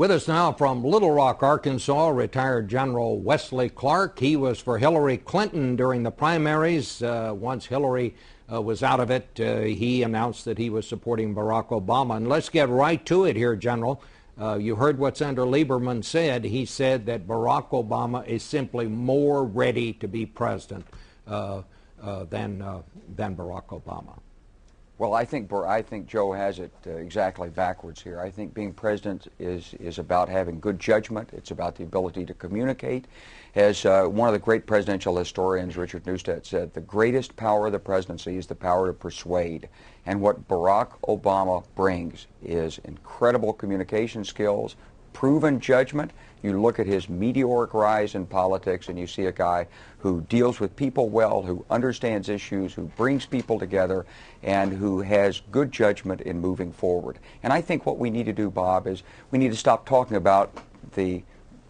With us now from Little Rock, Arkansas, retired General Wesley Clark. He was for Hillary Clinton during the primaries. Once Hillary was out of it, he announced that he was supporting Barack Obama. And let's get right to it here, General. You heard what Senator Lieberman said. He said that Barack Obama is simply more ready to be president than Barack Obama. Well, I think Joe has it exactly backwards here. I think being president is about having good judgment. It's about the ability to communicate. As one of the great presidential historians, Richard Neustadt, said, the greatest power of the presidency is the power to persuade. And what Barack Obama brings is incredible communication skills, proven judgment. You look at his meteoric rise in politics and you see a guy who deals with people well, who understands issues, who brings people together, and who has good judgment in moving forward. And I think what we need to do, Bob, is we need to stop talking about the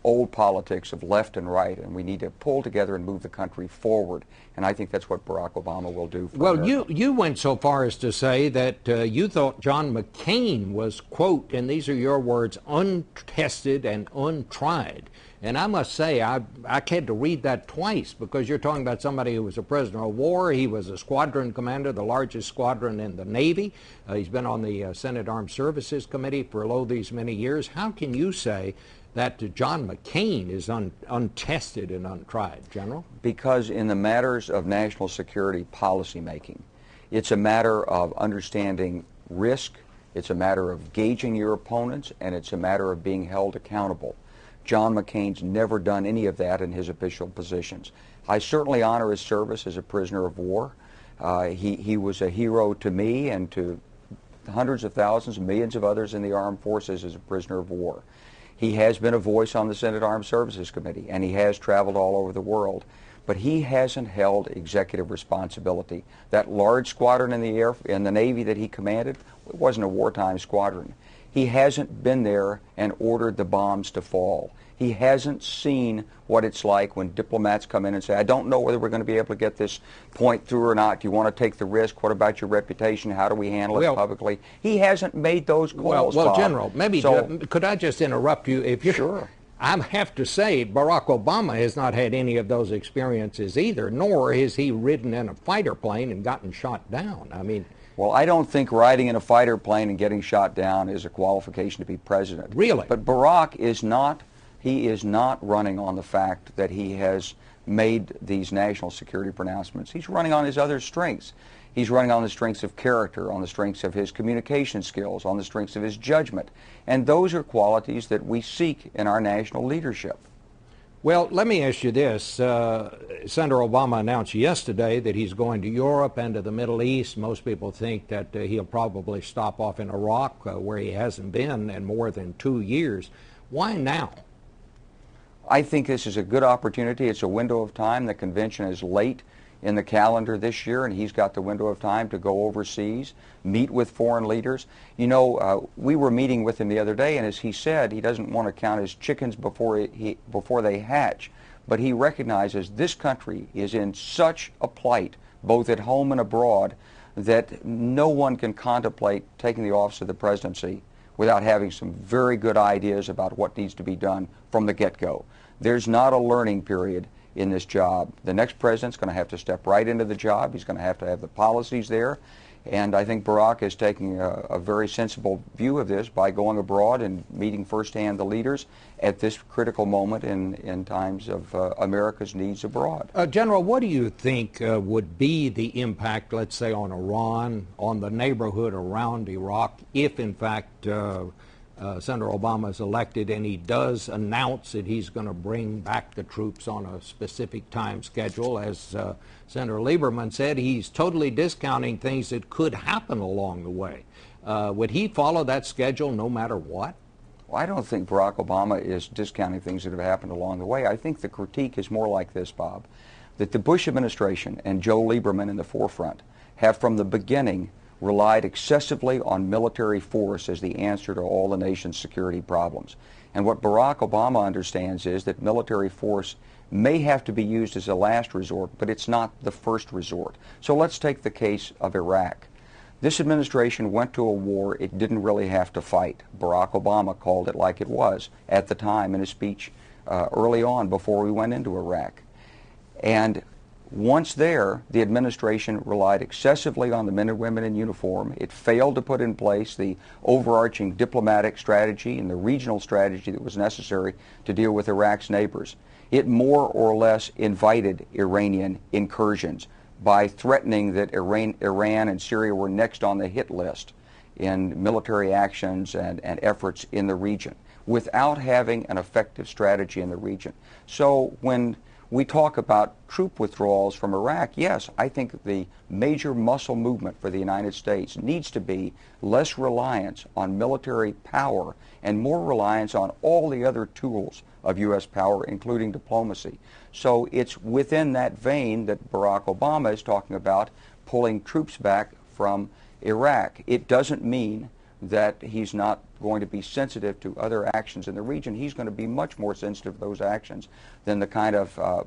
old politics of left and right, and we need to pull together and move the country forward. And I think that's what Barack Obama will do for America. Well, you went so far as to say that you thought John McCain was, quote, and these are your words, untested and untried. And I must say, I had to read that twice, because you're talking about somebody who was a prisoner of war. He was a squadron commander, the largest squadron in the Navy. He's been on the Senate Armed Services Committee for these many years. How can you say that John McCain is untested and untried, General? Because in the matters of national security policy making, it's a matter of understanding risk, it's a matter of gauging your opponents, and it's a matter of being held accountable. John McCain's never done any of that in his official positions. I certainly honor his service as a prisoner of war. He was a hero to me and to hundreds of thousands, millions of others in the armed forces as a prisoner of war. He has been a voice on the Senate Armed Services Committee, and he has traveled all over the world. But he hasn't held executive responsibility. That large squadron in the Navy that he commanded, it wasn't a wartime squadron. He hasn't been there and ordered the bombs to fall. He hasn't seen what it's like when diplomats come in and say, I don't know whether we're going to be able to get this point through or not. Do you want to take the risk? What about your reputation? How do we handle it publicly? He hasn't made those calls, Well, Bob. General, maybe could I just interrupt you? If you Sure. I have to say, Barack Obama has not had any of those experiences either, nor has he ridden in a fighter plane and gotten shot down. I mean, well, I don't think riding in a fighter plane and getting shot down is a qualification to be president. Really? But Barack is not, he is not running on the fact that he has made these national security pronouncements. He's running on his other strengths. He's running on the strengths of character, on the strengths of his communication skills, on the strengths of his judgment. And those are qualities that we seek in our national leadership. Well, let me ask you this. Senator Obama announced yesterday that he's going to Europe and to the Middle East. Most people think that he'll probably stop off in Iraq, where he hasn't been in more than 2 years. Why now? I think this is a good opportunity. It's a window of time. The convention is late in the calendar this year, and he's got the window of time to go overseas, meet with foreign leaders. You know, we were meeting with him the other day, and as he said, he doesn't want to count his chickens before they hatch. But he recognizes this country is in such a plight, both at home and abroad, that no one can contemplate taking the office of the presidency without having some very good ideas about what needs to be done from the get-go. There's not a learning period in this job. The next president's going to have to step right into the job. He's going to have the policies there. And I think Barack is taking a very sensible view of this by going abroad and meeting firsthand the leaders at this critical moment in times of America's needs abroad. General, what do you think would be the impact, let's say, on Iran, on the neighborhood around Iraq, if in fact Senator Obama is elected and he does announce that he's going to bring back the troops on a specific time schedule? As Senator Lieberman said, he's totally discounting things that could happen along the way. Would he follow that schedule no matter what? Well, I don't think Barack Obama is discounting things that have happened along the way. I think the critique is more like this, Bob, that the Bush administration and Joe Lieberman in the forefront have from the beginning relied excessively on military force as the answer to all the nation's security problems. And what Barack Obama understands is that military force may have to be used as a last resort, but it's not the first resort. So let's take the case of Iraq. This administration went to a war it didn't really have to fight. Barack Obama called it like it was at the time in his speech early on before we went into Iraq. And once there, the administration relied excessively on the men and women in uniform. It failed to put in place the overarching diplomatic strategy and the regional strategy that was necessary to deal with Iraq's neighbors. It more or less invited Iranian incursions by threatening that Iran and Syria were next on the hit list in military actions and efforts in the region without having an effective strategy in the region. So when we talk about troop withdrawals from Iraq, yes, I think the major muscle movement for the United States needs to be less reliance on military power and more reliance on all the other tools of U.S. power, including diplomacy. So it's within that vein that Barack Obama is talking about pulling troops back from Iraq. It doesn't mean that he's not going to be sensitive to other actions in the region. He's going to be much more sensitive to those actions than the kind of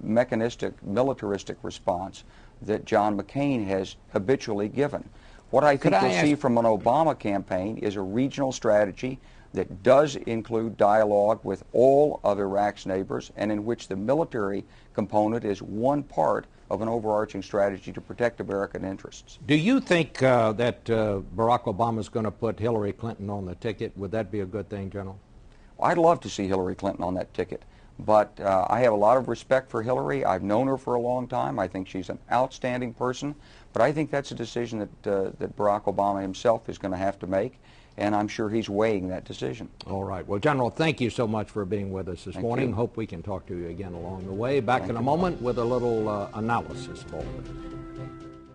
mechanistic, militaristic response that John McCain has habitually given. What I think we'll see from an Obama campaign is a regional strategy that does include dialogue with all of Iraq's neighbors and in which the military component is one part of an overarching strategy to protect American interests. Do you think that Barack Obama is going to put Hillary Clinton on the ticket? Would that be a good thing, General? I'd love to see Hillary Clinton on that ticket, but I have a lot of respect for Hillary. I've known her for a long time. I think she's an outstanding person, but I think that's a decision that Barack Obama himself is going to have to make, and I'm sure he's weighing that decision. All right. Well, General, thank you so much for being with us this morning. Hope we can talk to you again along the way. Back in a moment with a little analysis.